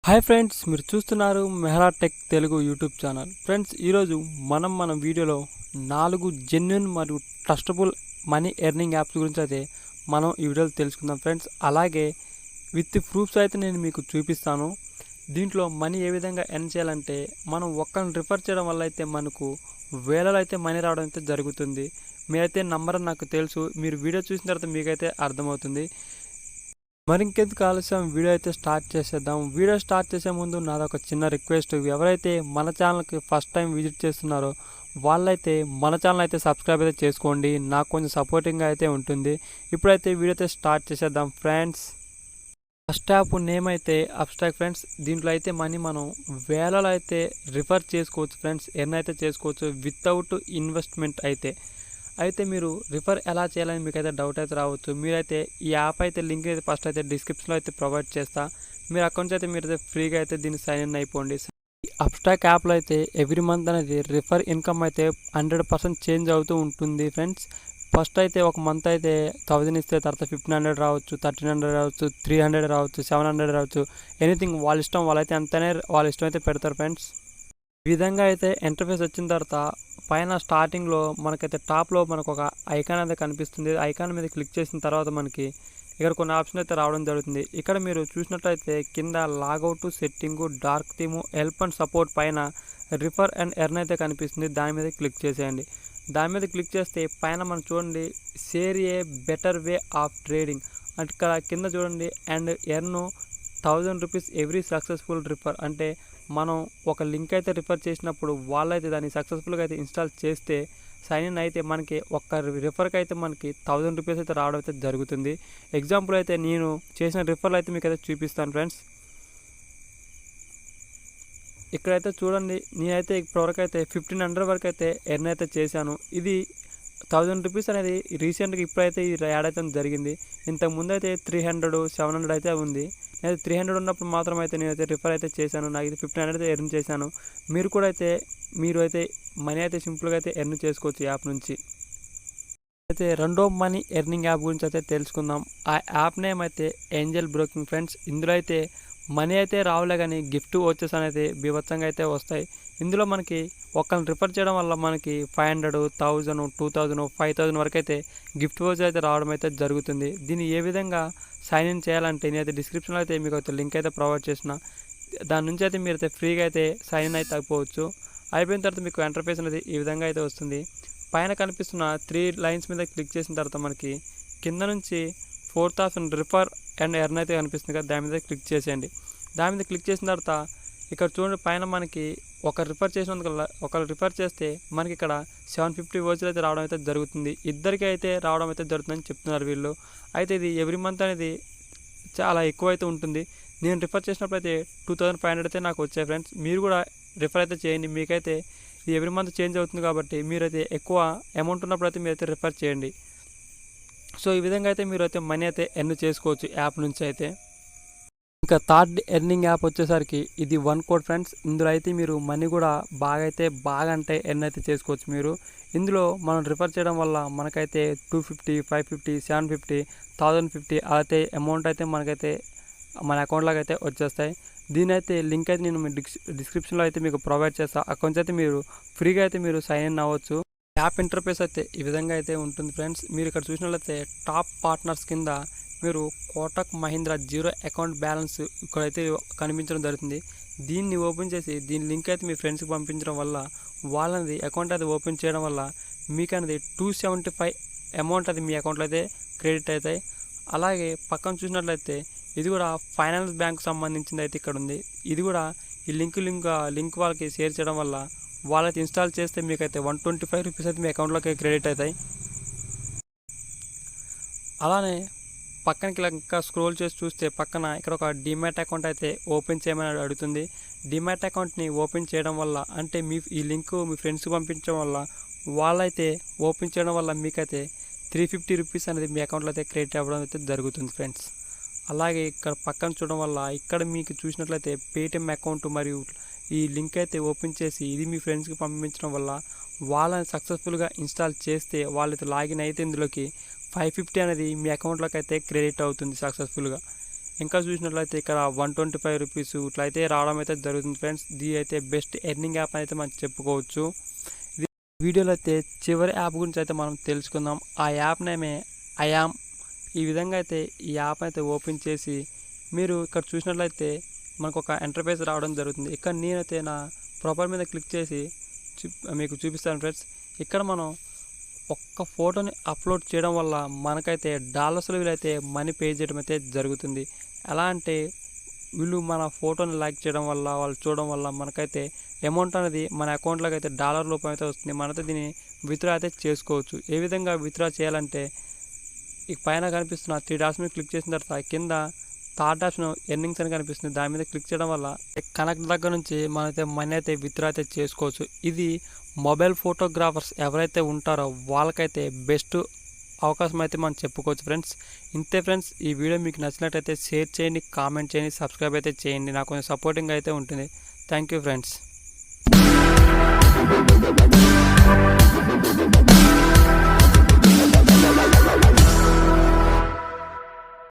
Hi friends, మీరు చూస్తున్నారు Mehra tech Telugu YouTube channel. Friends, ఈరోజు మన వీడియోలో 4 జెన్యూన్ మరియు ట్రస్టబుల్ మనీ ఎర్నింగ్ యాప్స్ గురించి అయితే మనం ఈ వీడియోలో తెలుసుకుందాం ఫ్రెండ్స్. అలాగే విత్ ప్రూఫ్స్ అయితే నేను మీకు చూపిస్తాను. దీంట్లో మనీ ఏ విధంగా ఎర్న్ చేయాలంటే మనం ఒక్కరిని రిఫర్ చేయడం వల్ల అయితే మనకు వేలలో అయితే మనీ రావడం అయితే జరుగుతుంది. మీరైతే నంబర్ నాకు తెలుసు, మీరు వీడియో చూసిన తర్వాత మీకైతే అర్థమవుతుంది. మరింకెందుకు ఆలస్యం, వీడియో అయితే స్టార్ట్ చేసేద్దాం. వీడియో స్టార్ట్ చేసే ముందు నాదొక చిన్న రిక్వెస్ట్. ఎవరైతే మన ఛానల్కి ఫస్ట్ టైం విజిట్ చేస్తున్నారో వాళ్ళైతే మన ఛానల్ అయితే సబ్స్క్రైబ్ అయితే చేసుకోండి, నాకు కొంచెం సపోర్టింగ్గా అయితే ఉంటుంది. ఇప్పుడైతే వీడియో అయితే స్టార్ట్ చేసేద్దాం ఫ్రెండ్స్. ఫస్ట్ యాప్ నేమ్ అయితే అబ్స్ట్రాక్ట్ ఫ్రెండ్స్. దీంట్లో అయితే మనీ మనం వేలలో అయితే రిఫర్ చేసుకోవచ్చు ఫ్రెండ్స్, ఎర్న్ అయితే చేసుకోవచ్చు వితౌట్ ఇన్వెస్ట్మెంట్ అయితే మీరు రిఫర్ ఎలా చేయాలని మీకైతే డౌట్ అయితే రావచ్చు. మీరైతే ఈ యాప్ అయితే లింక్ అయితే ఫస్ట్ అయితే డిస్క్రిప్షన్లో అయితే ప్రొవైడ్ చేస్తా. మీరు అక్కడి నుంచి అయితే మీరైతే ఫ్రీగా అయితే దీన్ని సైన్ ఇన్ అయిపోండి. అబ్స్ట్రాక్ట్ యాప్లో అయితే ఎవ్రీ మంత్ అనేది రిఫర్ ఇన్కమ్ అయితే 100% చేంజ్ అవుతూ ఉంటుంది ఫ్రెండ్స్. ఫస్ట్ అయితే ఒక మంత్ అయితే 1000 ఇస్తే తర్వాత 1500 రావచ్చు, 1300 రావచ్చు, 300 రావచ్చు, 700 రావచ్చు. ఎనీథింగ్ వాళ్ళ ఇష్టం, వాళ్ళైతే అంతనే వాళ్ళ ఇష్టం అయితే పెడతారు ఫ్రెండ్స్. ఈ విధంగా అయితే ఇంటర్ఫేస్ వచ్చిన తర్వాత పైన స్టార్టింగ్లో మనకైతే టాప్లో మనకు ఒక ఐకాన్ అయితే కనిపిస్తుంది. ఐకాన్ మీద క్లిక్ చేసిన తర్వాత మనకి ఇక్కడ కొన్ని ఆప్షన్ అయితే రావడం జరుగుతుంది. ఇక్కడ మీరు చూసినట్లయితే కింద logout, setting, dark theme, help and support పైన రిఫర్ అండ్ ఎర్న్ అయితే కనిపిస్తుంది. దాని మీద క్లిక్ చేసేయండి. దాని మీద క్లిక్ చేస్తే పైన మనం చూడండి share A better way of trading అంటే ఇక్కడ కింద చూడండి and earn 1000 rupees every successful refer. అంటే మనం ఒక లింక్ అయితే రిఫర్ చేసినప్పుడు వాళ్ళైతే దాన్ని సక్సెస్ఫుల్గా అయితే ఇన్స్టాల్ చేస్తే సైన్ ఇన్ అయితే మనకి ఒక్క రిఫర్కి అయితే మనకి 1000 రూపీస్ అయితే రావడం అయితే జరుగుతుంది. ఎగ్జాంపుల్ అయితే నేను చేసిన రిఫర్లు అయితే మీకు అయితే చూపిస్తాను ఫ్రెండ్స్. ఇక్కడైతే చూడండి, నేనైతే ఇప్పటివరకు అయితే 1500 వరకు అయితే ఎర్న్ అయితే చేశాను. ఇది 1000 రూపీస్ అనేది రీసెంట్గా ఇప్పుడైతే ఇది యాడ్ అయితే జరిగింది. ఇంతకుముందు అయితే 300, 700 అయితే ఉంది. నేను 300 ఉన్నప్పుడు మాత్రం అయితే నేనైతే రిఫర్ అయితే చేశాను. నాకు ఇది 1500 అయితే ఎర్న్ చేశాను. మీరు అయితే మనీ అయితే సింపుల్గా అయితే ఎర్న్ చేసుకోవచ్చు యాప్ నుంచి. అయితే రెండో మనీ ఎర్నింగ్ యాప్ గురించి అయితే తెలుసుకుందాం. ఆ యాప్ నేమ్ అయితే ఏంజల్ బ్రోకింగ్ ఫ్రెండ్స్. ఇందులో అయితే మనీ అయితే రావులే కానీ గిఫ్ట్ వచ్చేస్ అనేది బీభత్సంగా అయితే వస్తాయి. ఇందులో మనకి ఒక్కరిని రిఫర్ చేయడం వల్ల మనకి 500, 1000, 2000, 5000 వరకు అయితే గిఫ్ట్ వచ్చి అయితే రావడం అయితే జరుగుతుంది. దీన్ని ఏ విధంగా సైన్ ఇన్ చేయాలంటే నేనైతే డిస్క్రిప్షన్లో అయితే మీకు అయితే లింక్ అయితే ప్రొవైడ్ చేసిన. దాని నుంచి అయితే మీరు అయితే ఫ్రీగా అయితే సైన్ ఇన్ అయితే అయిపోవచ్చు. అయిపోయిన తర్వాత మీకు ఇంటర్ఫేస్ అనేది ఈ విధంగా అయితే వస్తుంది. పైన కనిపిస్తున్న 3 లైన్స్ మీద క్లిక్ చేసిన తర్వాత మనకి కింద నుంచి 4000 రిఫర్ అండ్ ఎర్న్ అయితే కనిపిస్తుంది కదా, దాని మీద క్లిక్ చేసేయండి. దాని మీద క్లిక్ చేసిన తర్వాత ఇక్కడ చూడండి పైన మనకి ఒకరు రిఫర్ చేస్తే మనకి ఇక్కడ 750 వోచర్ అయితే రావడం అయితే జరుగుతుంది. ఇద్దరికి అయితే రావడం అయితే జరుగుతుందని చెప్తున్నారు వీళ్ళు. అయితే ఇది ఎవ్రీ మంత్ అనేది చాలా ఎక్కువ అయితే ఉంటుంది. నేను రిఫర్ చేసినప్పుడు అయితే 2500 అయితే నాకు వచ్చాయి ఫ్రెండ్స్. మీరు కూడా రిఫర్ అయితే చేయండి. మీకైతే ఇది ఎవ్రీ మంత్ చేంజ్ అవుతుంది కాబట్టి మీరైతే ఎక్కువ అమౌంట్ ఉన్నప్పుడు అయితే మీరైతే రిఫర్ చేయండి. సో ఈ విధంగా అయితే మీరు అయితే మనీ అయితే ఎర్న్ చేసుకోవచ్చు యాప్ నుంచి అయితే. ఇంకా థర్డ్ ఎర్నింగ్ యాప్ వచ్చేసరికి ఇది OneCode ఫ్రెండ్స్. ఇందులో అయితే మీరు మనీ కూడా బాగా అంటే ఎర్న్ అయితే చేసుకోవచ్చు మీరు. ఇందులో మనం రిఫర్ చేయడం వల్ల మనకైతే 250, 550, 750, 1050 అయితే అమౌంట్ అయితే మనకైతే మన అకౌంట్లోకి అయితే వచ్చేస్తాయి. దీని అయితే లింక్ అయితే నేను మీ డిస్క్రిప్షన్లో అయితే మీకు ప్రొవైడ్ చేస్తాను. అక్కడి నుంచి అయితే మీరు ఫ్రీగా అయితే మీరు సైన్ ఇన్ అవ్వచ్చు. యాప్ ఇంటర్ఫేస్ అయితే ఈ విధంగా అయితే ఉంటుంది ఫ్రెండ్స్. మీరు ఇక్కడ చూసినట్లయితే టాప్ పార్ట్నర్స్ కింద మీరు Kotak Mahindra zero account balance ఇక్కడైతే కనిపించడం జరుగుతుంది. దీన్ని ఓపెన్ చేసి దీని లింక్ అయితే మీ ఫ్రెండ్స్కి పంపించడం వల్ల వాళ్ళది అకౌంట్ అయితే ఓపెన్ చేయడం వల్ల మీకు అనేది 275 అమౌంట్ అది మీ అకౌంట్లో అయితే క్రెడిట్ అవుతాయి. అలాగే పక్కన చూసినట్లయితే ఇది కూడా ఫైనాన్స్ బ్యాంక్ సంబంధించింది అయితే ఇక్కడ ఉంది. ఇది కూడా ఈ లింక్ వాళ్ళకి షేర్ చేయడం వల్ల వాళ్ళకి ఇన్స్టాల్ చేస్తే మీకైతే 125 రూపీస్ అయితే మీ అకౌంట్లోకి క్రెడిట్ అవుతాయి. అలానే పక్కనకి ఇంకా స్క్రోల్ చేసి చూస్తే పక్కన ఇక్కడ ఒక డిమాట్ అకౌంట్ అయితే ఓపెన్ చేయమని అడుగుతుంది. డిమాట్ అకౌంట్ని ఓపెన్ చేయడం వల్ల అంటే ఈ లింక్ మీ ఫ్రెండ్స్కి పంపించడం వల్ల వాళ్ళైతే ఓపెన్ చేయడం వల్ల మీకైతే 350 రూపీస్ అనేది మీ అకౌంట్లో అయితే క్రెడిట్ అవ్వడం అయితే జరుగుతుంది ఫ్రెండ్స్. అలాగే ఇక్కడ పక్కన చూడడం వల్ల ఇక్కడ మీకు చూసినట్లయితే పేటిఎం అకౌంట్ మరియు ఈ లింక్ అయితే ఓపెన్ చేసి ఇది మీ ఫ్రెండ్స్కి పంపించడం వల్ల వాళ్ళని సక్సెస్ఫుల్గా ఇన్స్టాల్ చేస్తే వాళ్ళైతే లాగిన్ అయితే ఇందులోకి 550 అనేది మీ అకౌంట్లోకి అయితే క్రెడిట్ అవుతుంది సక్సెస్ఫుల్గా. ఇంకా చూసినట్లయితే ఇక్కడ 125 రూపీస్ ఇట్లయితే రావడం అయితే జరుగుతుంది ఫ్రెండ్స్. ఇది అయితే బెస్ట్ ఎర్నింగ్ యాప్ అయితే మనం చెప్పుకోవచ్చు. వీడియోలో అయితే చివరి యాప్ గురించి అయితే మనం తెలుసుకుందాం. ఆ యాప్ నేమే ఐయామ్. ఈ విధంగా అయితే ఈ యాప్ అయితే ఓపెన్ చేసి మీరు ఇక్కడ చూసినట్లయితే మనకు ఒక ఇంటర్ఫేస్ రావడం జరుగుతుంది. ఇక్కడ నేనైతే నా ప్రొఫైల్ మీద క్లిక్ చేసి మీకు చూపిస్తాను ఫ్రెండ్స్. ఇక్కడ మనం ఒక్క ఫోటోని అప్లోడ్ చేయడం వల్ల మనకైతే డాలర్స్లో వీళ్ళైతే మనీ పే చేయడం అయితే జరుగుతుంది. ఎలా అంటే వీళ్ళు మన ఫోటోని లైక్ చేయడం వల్ల, వాళ్ళు చూడడం వల్ల మనకైతే అమౌంట్ అనేది మన అకౌంట్లోకి అయితే డాలర్ రూపం అయితే వస్తుంది. మనతో దీన్ని విత్డ్రా అయితే చేసుకోవచ్చు. ఏ విధంగా విత్డ్రా చేయాలంటే ఈ పైన కనిపిస్తున్న 3 డాట్స్ మీద క్లిక్ చేసిన తర్వాత కింద థర్డ్ ఆప్షన్ ఎర్నింగ్స్ అని కనిపిస్తుంది. దాని మీద క్లిక్ చేయడం వల్ల కనెక్ట్ దగ్గర నుంచి మనైతే మనీ అయితే విత్డ్రా అయితే చేసుకోవచ్చు. ఇది మొబైల్ ఫోటోగ్రాఫర్స్ ఎవరైతే ఉంటారో వాళ్ళకైతే బెస్ట్ అవకాశం అయితే మనం చెప్పుకోవచ్చు ఫ్రెండ్స్. ఇంతే ఫ్రెండ్స్, ఈ వీడియో మీకు నచ్చినట్టయితే షేర్ చేయండి, కామెంట్ చేయండి, సబ్స్క్రైబ్ అయితే చేయండి. నాకు కొంచెం సపోర్టింగ్ అయితే ఉంటుంది. Thank you friends.